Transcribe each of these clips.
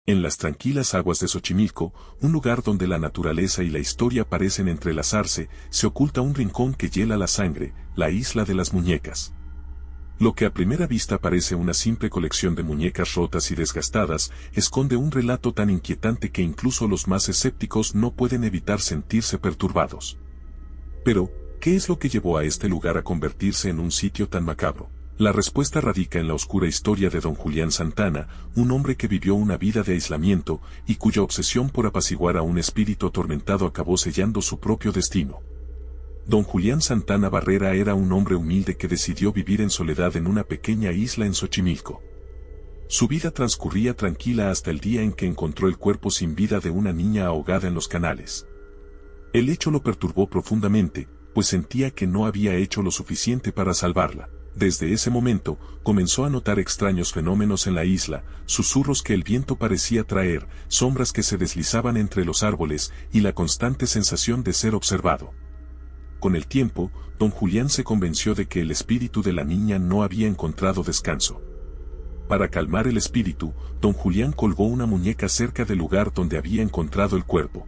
En las tranquilas aguas de Xochimilco, un lugar donde la naturaleza y la historia parecen entrelazarse, se oculta un rincón que hiela la sangre, la isla de las muñecas. Lo que a primera vista parece una simple colección de muñecas rotas y desgastadas, esconde un relato tan inquietante que incluso los más escépticos no pueden evitar sentirse perturbados. Pero, ¿qué es lo que llevó a este lugar a convertirse en un sitio tan macabro? La respuesta radica en la oscura historia de don Julián Santana, un hombre que vivió una vida de aislamiento y cuya obsesión por apaciguar a un espíritu atormentado acabó sellando su propio destino. Don Julián Santana Barrera era un hombre humilde que decidió vivir en soledad en una pequeña isla en Xochimilco. Su vida transcurría tranquila hasta el día en que encontró el cuerpo sin vida de una niña ahogada en los canales. El hecho lo perturbó profundamente, pues sentía que no había hecho lo suficiente para salvarla. Desde ese momento, comenzó a notar extraños fenómenos en la isla, susurros que el viento parecía traer, sombras que se deslizaban entre los árboles y la constante sensación de ser observado. Con el tiempo, don Julián se convenció de que el espíritu de la niña no había encontrado descanso. Para calmar el espíritu, don Julián colgó una muñeca cerca del lugar donde había encontrado el cuerpo.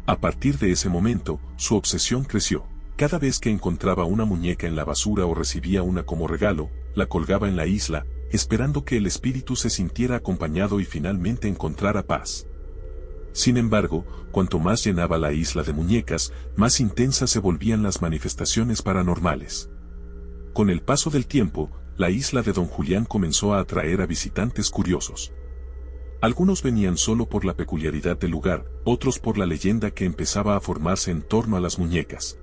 A partir de ese momento, su obsesión creció. Cada vez que encontraba una muñeca en la basura o recibía una como regalo, la colgaba en la isla, esperando que el espíritu se sintiera acompañado y finalmente encontrara paz. Sin embargo, cuanto más llenaba la isla de muñecas, más intensas se volvían las manifestaciones paranormales. Con el paso del tiempo, la isla de don Julián comenzó a atraer a visitantes curiosos. Algunos venían solo por la peculiaridad del lugar, otros por la leyenda que empezaba a formarse en torno a las muñecas.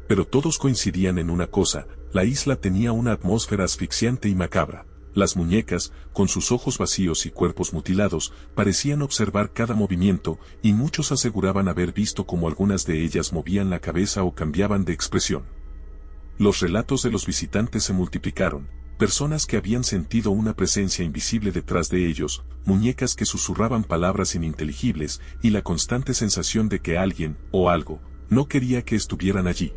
Pero todos coincidían en una cosa: la isla tenía una atmósfera asfixiante y macabra. Las muñecas, con sus ojos vacíos y cuerpos mutilados, parecían observar cada movimiento, y muchos aseguraban haber visto cómo algunas de ellas movían la cabeza o cambiaban de expresión. Los relatos de los visitantes se multiplicaron: personas que habían sentido una presencia invisible detrás de ellos, muñecas que susurraban palabras ininteligibles, y la constante sensación de que alguien, o algo, no quería que estuvieran allí.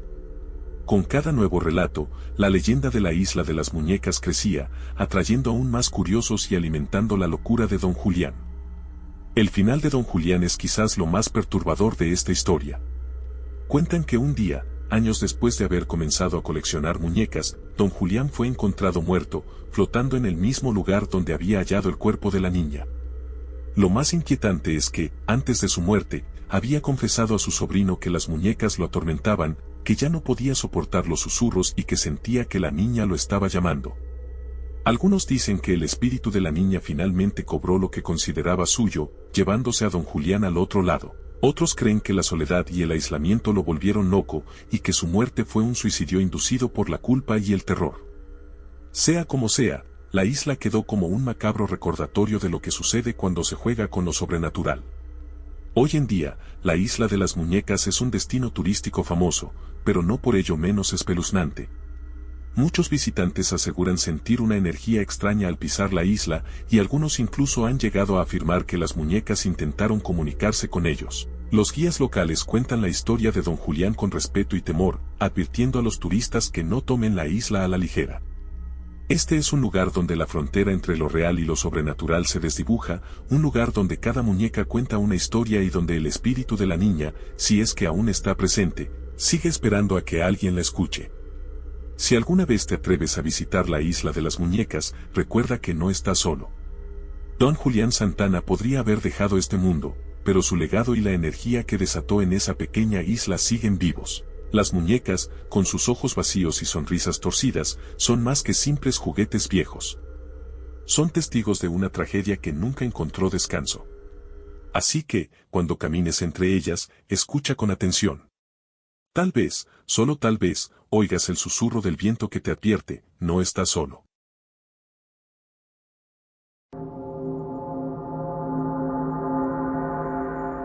Con cada nuevo relato, la leyenda de la isla de las muñecas crecía, atrayendo aún más curiosos y alimentando la locura de don Julián. El final de don Julián es quizás lo más perturbador de esta historia. Cuentan que un día, años después de haber comenzado a coleccionar muñecas, don Julián fue encontrado muerto, flotando en el mismo lugar donde había hallado el cuerpo de la niña. Lo más inquietante es que, antes de su muerte, había confesado a su sobrino que las muñecas lo atormentaban, que ya no podía soportar los susurros y que sentía que la niña lo estaba llamando. Algunos dicen que el espíritu de la niña finalmente cobró lo que consideraba suyo, llevándose a don Julián al otro lado. Otros creen que la soledad y el aislamiento lo volvieron loco, y que su muerte fue un suicidio inducido por la culpa y el terror. Sea como sea, la isla quedó como un macabro recordatorio de lo que sucede cuando se juega con lo sobrenatural. Hoy en día, la isla de las muñecas es un destino turístico famoso, pero no por ello menos espeluznante. Muchos visitantes aseguran sentir una energía extraña al pisar la isla, y algunos incluso han llegado a afirmar que las muñecas intentaron comunicarse con ellos. Los guías locales cuentan la historia de don Julián con respeto y temor, advirtiendo a los turistas que no tomen la isla a la ligera. Este es un lugar donde la frontera entre lo real y lo sobrenatural se desdibuja, un lugar donde cada muñeca cuenta una historia y donde el espíritu de la niña, si es que aún está presente, sigue esperando a que alguien la escuche. Si alguna vez te atreves a visitar la isla de las muñecas, recuerda que no estás solo. Don Julián Santana podría haber dejado este mundo, pero su legado y la energía que desató en esa pequeña isla siguen vivos. Las muñecas, con sus ojos vacíos y sonrisas torcidas, son más que simples juguetes viejos. Son testigos de una tragedia que nunca encontró descanso. Así que, cuando camines entre ellas, escucha con atención. Tal vez, solo tal vez, oigas el susurro del viento que te advierte: no estás solo.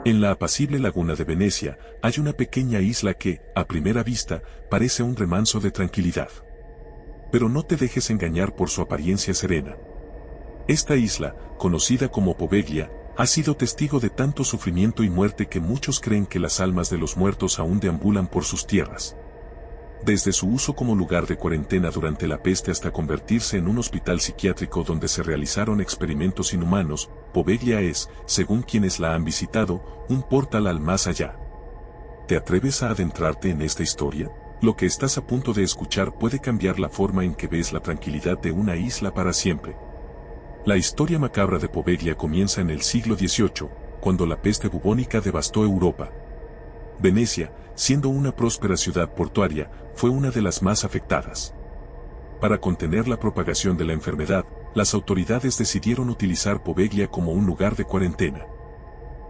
En la apacible laguna de Venecia, hay una pequeña isla que, a primera vista, parece un remanso de tranquilidad. Pero no te dejes engañar por su apariencia serena. Esta isla, conocida como Poveglia, ha sido testigo de tanto sufrimiento y muerte que muchos creen que las almas de los muertos aún deambulan por sus tierras. Desde su uso como lugar de cuarentena durante la peste hasta convertirse en un hospital psiquiátrico donde se realizaron experimentos inhumanos, Poveglia es, según quienes la han visitado, un portal al más allá. ¿Te atreves a adentrarte en esta historia? Lo que estás a punto de escuchar puede cambiar la forma en que ves la tranquilidad de una isla para siempre. La historia macabra de Poveglia comienza en el siglo XVIII, cuando la peste bubónica devastó Europa. Venecia, siendo una próspera ciudad portuaria, fue una de las más afectadas. Para contener la propagación de la enfermedad, las autoridades decidieron utilizar Poveglia como un lugar de cuarentena.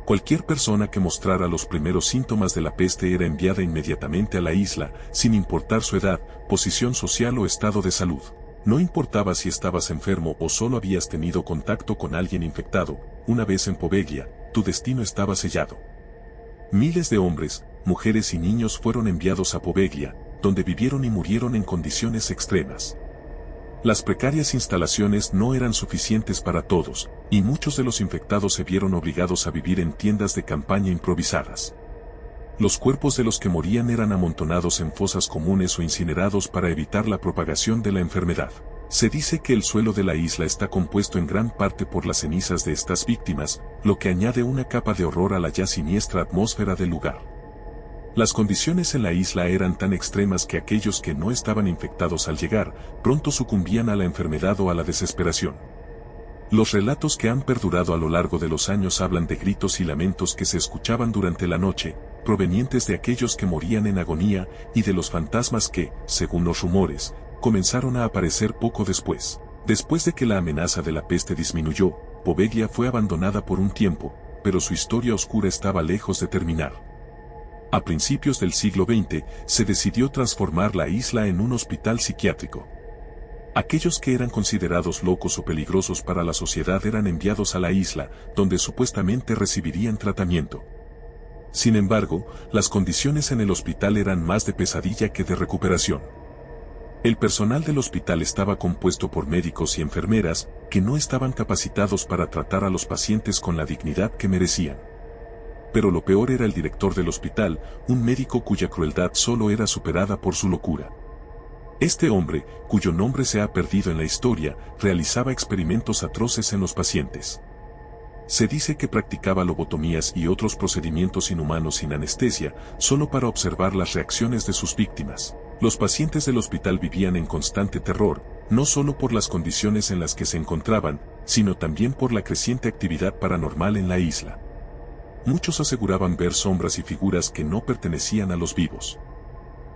Cualquier persona que mostrara los primeros síntomas de la peste era enviada inmediatamente a la isla, sin importar su edad, posición social o estado de salud. No importaba si estabas enfermo o solo habías tenido contacto con alguien infectado, una vez en Poveglia, tu destino estaba sellado. Miles de hombres, mujeres y niños fueron enviados a Poveglia, donde vivieron y murieron en condiciones extremas. Las precarias instalaciones no eran suficientes para todos, y muchos de los infectados se vieron obligados a vivir en tiendas de campaña improvisadas. Los cuerpos de los que morían eran amontonados en fosas comunes o incinerados para evitar la propagación de la enfermedad. Se dice que el suelo de la isla está compuesto en gran parte por las cenizas de estas víctimas, lo que añade una capa de horror a la ya siniestra atmósfera del lugar. Las condiciones en la isla eran tan extremas que aquellos que no estaban infectados al llegar, pronto sucumbían a la enfermedad o a la desesperación. Los relatos que han perdurado a lo largo de los años hablan de gritos y lamentos que se escuchaban durante la noche, provenientes de aquellos que morían en agonía, y de los fantasmas que, según los rumores, comenzaron a aparecer poco después. Después de que la amenaza de la peste disminuyó, Poveglia fue abandonada por un tiempo, pero su historia oscura estaba lejos de terminar. A principios del siglo XX, se decidió transformar la isla en un hospital psiquiátrico. Aquellos que eran considerados locos o peligrosos para la sociedad eran enviados a la isla, donde supuestamente recibirían tratamiento. Sin embargo, las condiciones en el hospital eran más de pesadilla que de recuperación. El personal del hospital estaba compuesto por médicos y enfermeras, que no estaban capacitados para tratar a los pacientes con la dignidad que merecían. Pero lo peor era el director del hospital, un médico cuya crueldad solo era superada por su locura. Este hombre, cuyo nombre se ha perdido en la historia, realizaba experimentos atroces en los pacientes. Se dice que practicaba lobotomías y otros procedimientos inhumanos sin anestesia, solo para observar las reacciones de sus víctimas. Los pacientes del hospital vivían en constante terror, no solo por las condiciones en las que se encontraban, sino también por la creciente actividad paranormal en la isla. Muchos aseguraban ver sombras y figuras que no pertenecían a los vivos.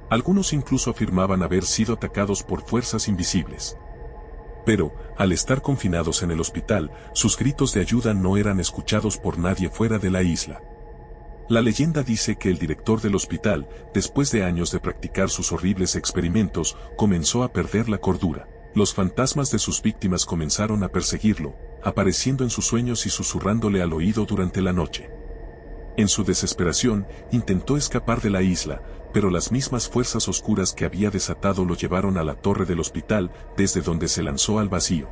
Algunos incluso afirmaban haber sido atacados por fuerzas invisibles. Pero, al estar confinados en el hospital, sus gritos de ayuda no eran escuchados por nadie fuera de la isla. La leyenda dice que el director del hospital, después de años de practicar sus horribles experimentos, comenzó a perder la cordura. Los fantasmas de sus víctimas comenzaron a perseguirlo, apareciendo en sus sueños y susurrándole al oído durante la noche. En su desesperación, intentó escapar de la isla, pero las mismas fuerzas oscuras que había desatado lo llevaron a la torre del hospital, desde donde se lanzó al vacío.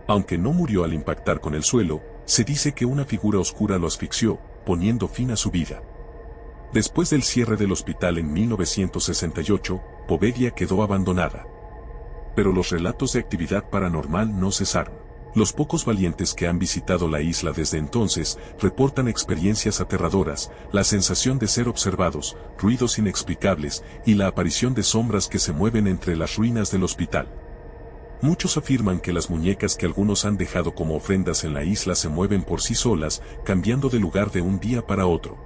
Aunque no murió al impactar con el suelo, se dice que una figura oscura lo asfixió, poniendo fin a su vida. Después del cierre del hospital en 1968, Poveglia quedó abandonada. Pero los relatos de actividad paranormal no cesaron. Los pocos valientes que han visitado la isla desde entonces reportan experiencias aterradoras, la sensación de ser observados, ruidos inexplicables y la aparición de sombras que se mueven entre las ruinas del hospital. Muchos afirman que las muñecas que algunos han dejado como ofrendas en la isla se mueven por sí solas, cambiando de lugar de un día para otro.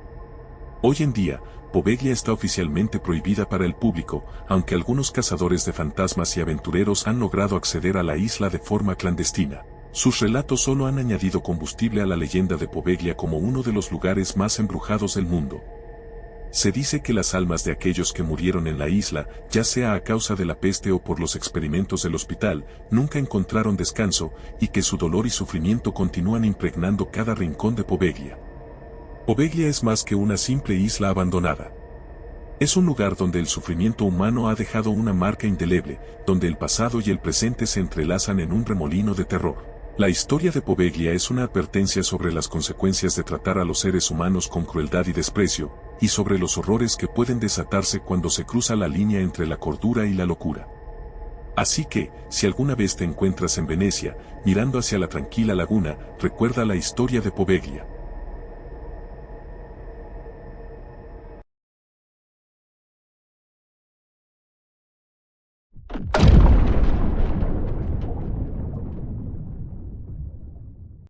Hoy en día, Poveglia está oficialmente prohibida para el público, aunque algunos cazadores de fantasmas y aventureros han logrado acceder a la isla de forma clandestina. Sus relatos solo han añadido combustible a la leyenda de Poveglia como uno de los lugares más embrujados del mundo. Se dice que las almas de aquellos que murieron en la isla, ya sea a causa de la peste o por los experimentos del hospital, nunca encontraron descanso, y que su dolor y sufrimiento continúan impregnando cada rincón de Poveglia. Poveglia es más que una simple isla abandonada. Es un lugar donde el sufrimiento humano ha dejado una marca indeleble, donde el pasado y el presente se entrelazan en un remolino de terror. La historia de Poveglia es una advertencia sobre las consecuencias de tratar a los seres humanos con crueldad y desprecio, y sobre los horrores que pueden desatarse cuando se cruza la línea entre la cordura y la locura. Así que, si alguna vez te encuentras en Venecia, mirando hacia la tranquila laguna, recuerda la historia de Poveglia.